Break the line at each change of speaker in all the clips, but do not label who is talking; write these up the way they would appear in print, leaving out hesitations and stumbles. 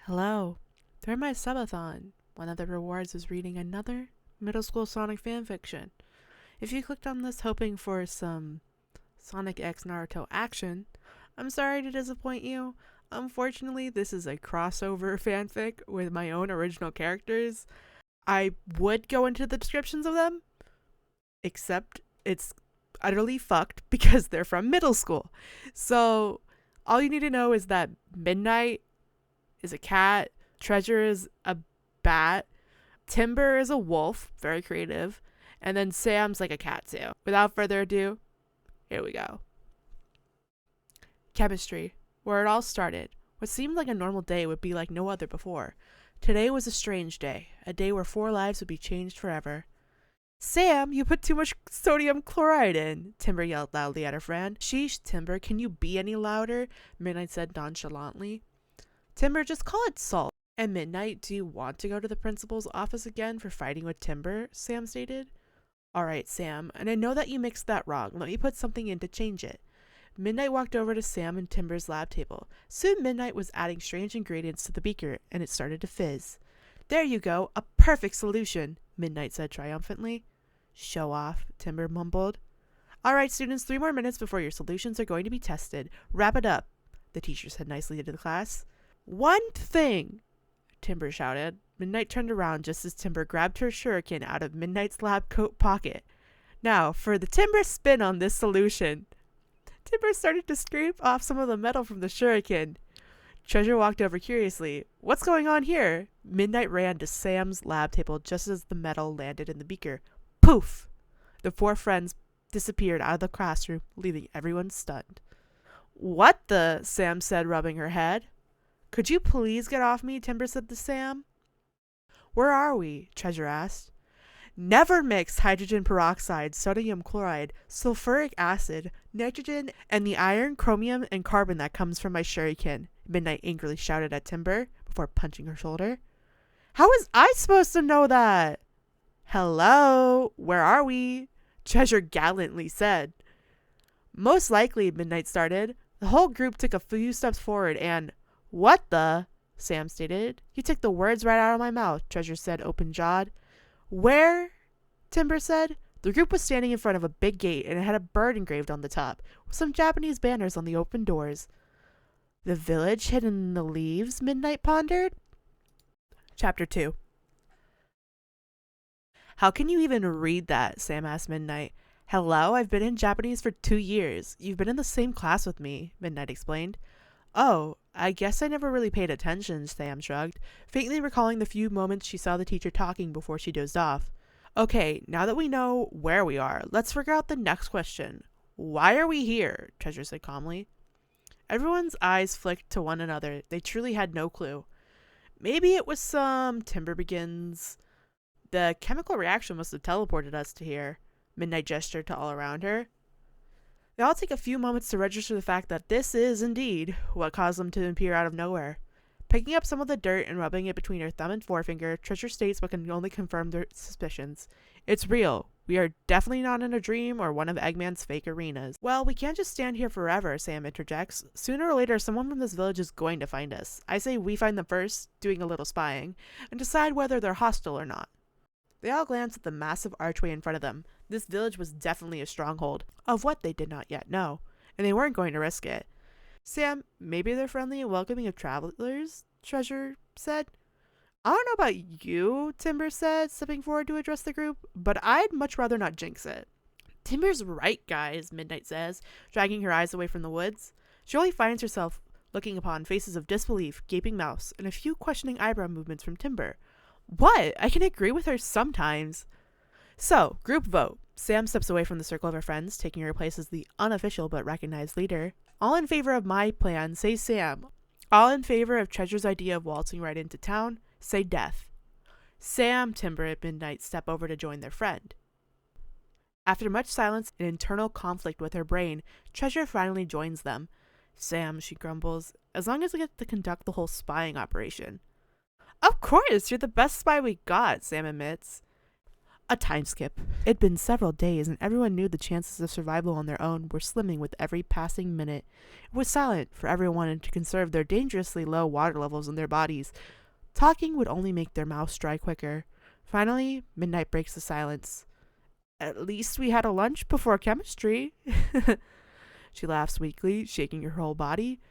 Hello. During my subathon, one of the rewards is reading another middle school Sonic fanfiction. If you clicked on this hoping for some Sonic X Naruto action, I'm sorry to disappoint you. Unfortunately, this is a crossover fanfic with my own original characters. I would go into the descriptions of them, except it's utterly fucked because they're from middle school. So, all you need to know is that Midnight is a cat, Treasure is a bat, Timber is a wolf, very creative, and then Sam's like a cat too. Without further ado, here we go. Chemistry, where it all started. What seemed like a normal day would be like no other before. Today was a strange day, a day where 4 lives would be changed forever. Sam, you put too much sodium chloride in, Timber yelled loudly at her friend. Sheesh, Timber, can you be any louder? Midnight said nonchalantly. Timber, just call it salt. And Midnight, do you want to go to the principal's office again for fighting with Timber? Sam stated. Alright, Sam, and I know that you mixed that wrong. Let me put something in to change it. Midnight walked over to Sam and Timber's lab table. Soon Midnight was adding strange ingredients to the beaker, and it started to fizz. There you go, a perfect solution, Midnight said triumphantly. Show off, Timber mumbled. Alright, students, 3 more minutes before your solutions are going to be tested. Wrap it up, the teacher said nicely to the class. One thing, Timber shouted. Midnight turned around just as Timber grabbed her shuriken out of Midnight's lab coat pocket. Now, for the Timber spin on this solution. Timber started to scrape off some of the metal from the shuriken. Treasure walked over curiously. What's going on here? Midnight ran to Sam's lab table just as the metal landed in the beaker. Poof! The 4 friends disappeared out of the classroom, leaving everyone stunned. What the? Sam said, rubbing her head. Could you please get off me? Timber said to Sam. Where are we? Treasure asked. Never mix hydrogen peroxide, sodium chloride, sulfuric acid, nitrogen, and the iron, chromium, and carbon that comes from my shuriken, Midnight angrily shouted at Timber before punching her shoulder. How was I supposed to know that? Hello, where are we? Treasure gallantly said. Most likely, Midnight started. The whole group took a few steps forward and, what the? Sam stated. You took the words right out of my mouth, Treasure said, open-jawed. Where? Timber said. The group was standing in front of a big gate, and it had a bird engraved on the top, with some Japanese banners on the open doors. The village hidden in the leaves, Midnight pondered. Chapter 2. How can you even read that? Sam asked Midnight. Hello, I've been in Japanese for 2 years. You've been in the same class with me, Midnight explained. Oh, I guess I never really paid attention, Sam shrugged, faintly recalling the few moments she saw the teacher talking before she dozed off. Okay, now that we know where we are, let's figure out the next question. Why are we here? Treasure said calmly. Everyone's eyes flicked to one another. They truly had no clue. Maybe it was some Timber begins. The chemical reaction must have teleported us to here. Midnight gestured to all around her. They all take a few moments to register the fact that this is, indeed, what caused them to appear out of nowhere. Picking up some of the dirt and rubbing it between her thumb and forefinger, Treasure states what can only confirm their suspicions. It's real. We are definitely not in a dream or one of Eggman's fake arenas. Well, we can't just stand here forever, Sam interjects. Sooner or later, someone from this village is going to find us. I say we find them first, doing a little spying, and decide whether they're hostile or not. They all glanced at the massive archway in front of them. This village was definitely a stronghold, of what they did not yet know, and they weren't going to risk it. Sam, maybe they're friendly and welcoming of travelers, Treasure said. I don't know about you, Timber said, stepping forward to address the group, but I'd much rather not jinx it. Timber's right, guys, Midnight says, dragging her eyes away from the woods. She only finds herself looking upon faces of disbelief, gaping mouths, and a few questioning eyebrow movements from Timber. What? I can agree with her sometimes. So, group vote. Sam steps away from the circle of her friends, taking her place as the unofficial but recognized leader. All in favor of my plan, say Sam. All in favor of Treasure's idea of waltzing right into town, say Death. Sam, Timber, at Midnight step over to join their friend. After much silence and internal conflict with her brain, Treasure finally joins them. Sam, she grumbles, as long as we get to conduct the whole spying operation. Of course, you're the best spy we got, Sam admits. A time skip. It'd been several days, and everyone knew the chances of survival on their own were slimming with every passing minute. It was silent, for everyone wanted to conserve their dangerously low water levels in their bodies. Talking would only make their mouths dry quicker. Finally, midnight breaks the silence. At least we had a lunch before chemistry. She laughs weakly, shaking her whole body.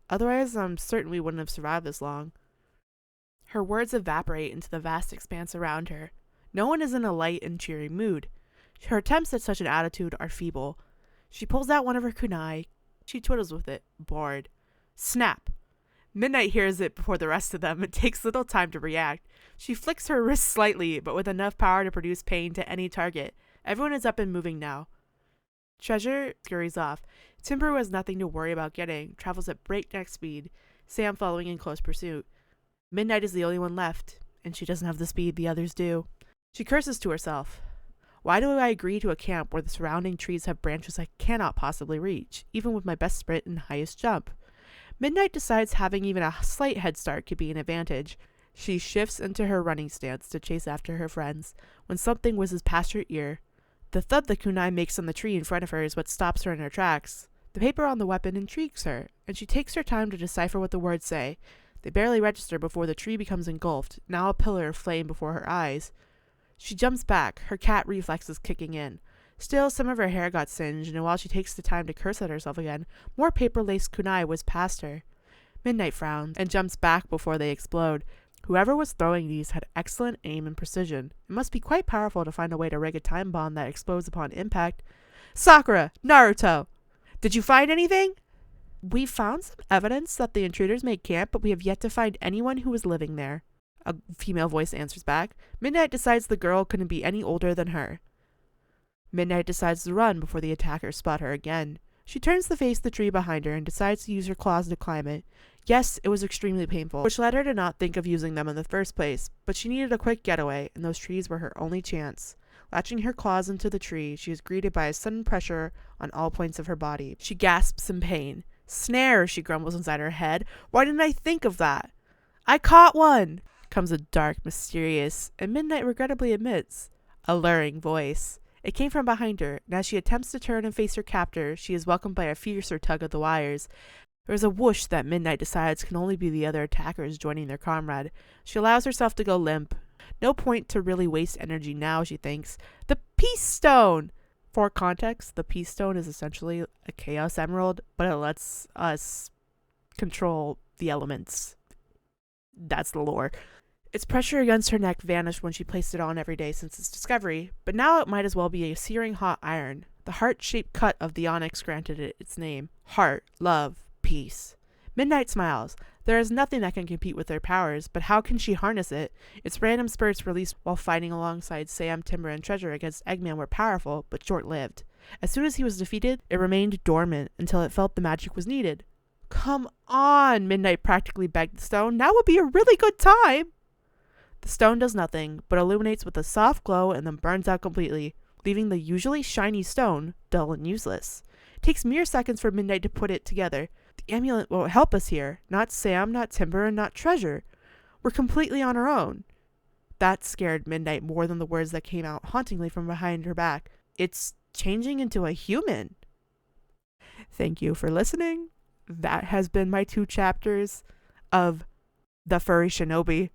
Otherwise, I'm certain we wouldn't have survived this long. Her words evaporate into the vast expanse around her. No one is in a light and cheery mood. Her attempts at such an attitude are feeble. She pulls out one of her kunai. She twiddles with it, bored. Snap! Midnight hears it before the rest of them and takes little time to react. She flicks her wrist slightly, but with enough power to produce pain to any target. Everyone is up and moving now. Treasure scurries off. Timber, who has nothing to worry about getting, travels at breakneck speed, Sam following in close pursuit. Midnight is the only one left, and she doesn't have the speed the others do. She curses to herself. Why do I agree to a camp where the surrounding trees have branches I cannot possibly reach, even with my best sprint and highest jump? Midnight decides having even a slight head start could be an advantage. She shifts into her running stance to chase after her friends, when something whizzes past her ear. The thud the kunai makes on the tree in front of her is what stops her in her tracks. The paper on the weapon intrigues her, and she takes her time to decipher what the words say. They barely register before the tree becomes engulfed, now a pillar of flame before her eyes. She jumps back, her cat reflexes kicking in. Still, some of her hair got singed, and while she takes the time to curse at herself again, more paper-laced kunai whiz past her. Midnight frowns, and jumps back before they explode. Whoever was throwing these had excellent aim and precision. It must be quite powerful to find a way to rig a time bomb that explodes upon impact. Sakura! Naruto! Did you find anything? We found some evidence that the intruders made camp, but we have yet to find anyone who was living there. A female voice answers back. Midnight decides the girl couldn't be any older than her. Midnight decides to run before the attackers spot her again. She turns to face the tree behind her and decides to use her claws to climb it. Yes, it was extremely painful, which led her to not think of using them in the first place, but she needed a quick getaway, and those trees were her only chance. Latching her claws into the tree, she is greeted by a sudden pressure on all points of her body. She gasps in pain. Snare, she grumbles inside her head. Why didn't I think of that? I caught one! Comes a dark, mysterious, and Midnight regrettably admits, alluring voice. It came from behind her, and as she attempts to turn and face her captor, she is welcomed by a fiercer tug of the wires. There is a whoosh that Midnight decides can only be the other attackers joining their comrade. She allows herself to go limp. No point to really waste energy now, she thinks. The Peace Stone! For context, the Peace Stone is essentially a Chaos Emerald, but it lets us control the elements. That's the lore. Its pressure against her neck vanished when she placed it on every day since its discovery, but now it might as well be a searing hot iron. The heart-shaped cut of the onyx granted it its name. Heart, love, peace. Midnight smiles. There is nothing that can compete with their powers, but how can she harness it? Its random spurts released while fighting alongside Sam, Timber, and Treasure against Eggman were powerful, but short-lived. As soon as he was defeated, it remained dormant until it felt the magic was needed. Come on, Midnight practically begged the stone. Now would be a really good time. The stone does nothing, but illuminates with a soft glow and then burns out completely, leaving the usually shiny stone dull and useless. It takes mere seconds for Midnight to put it together. The amulet won't help us here. Not Sam, not Timber, and not Treasure. We're completely on our own. That scared Midnight more than the words that came out hauntingly from behind her back. It's changing into a human. Thank you for listening. That has been my 2 chapters of The Furry Shinobi.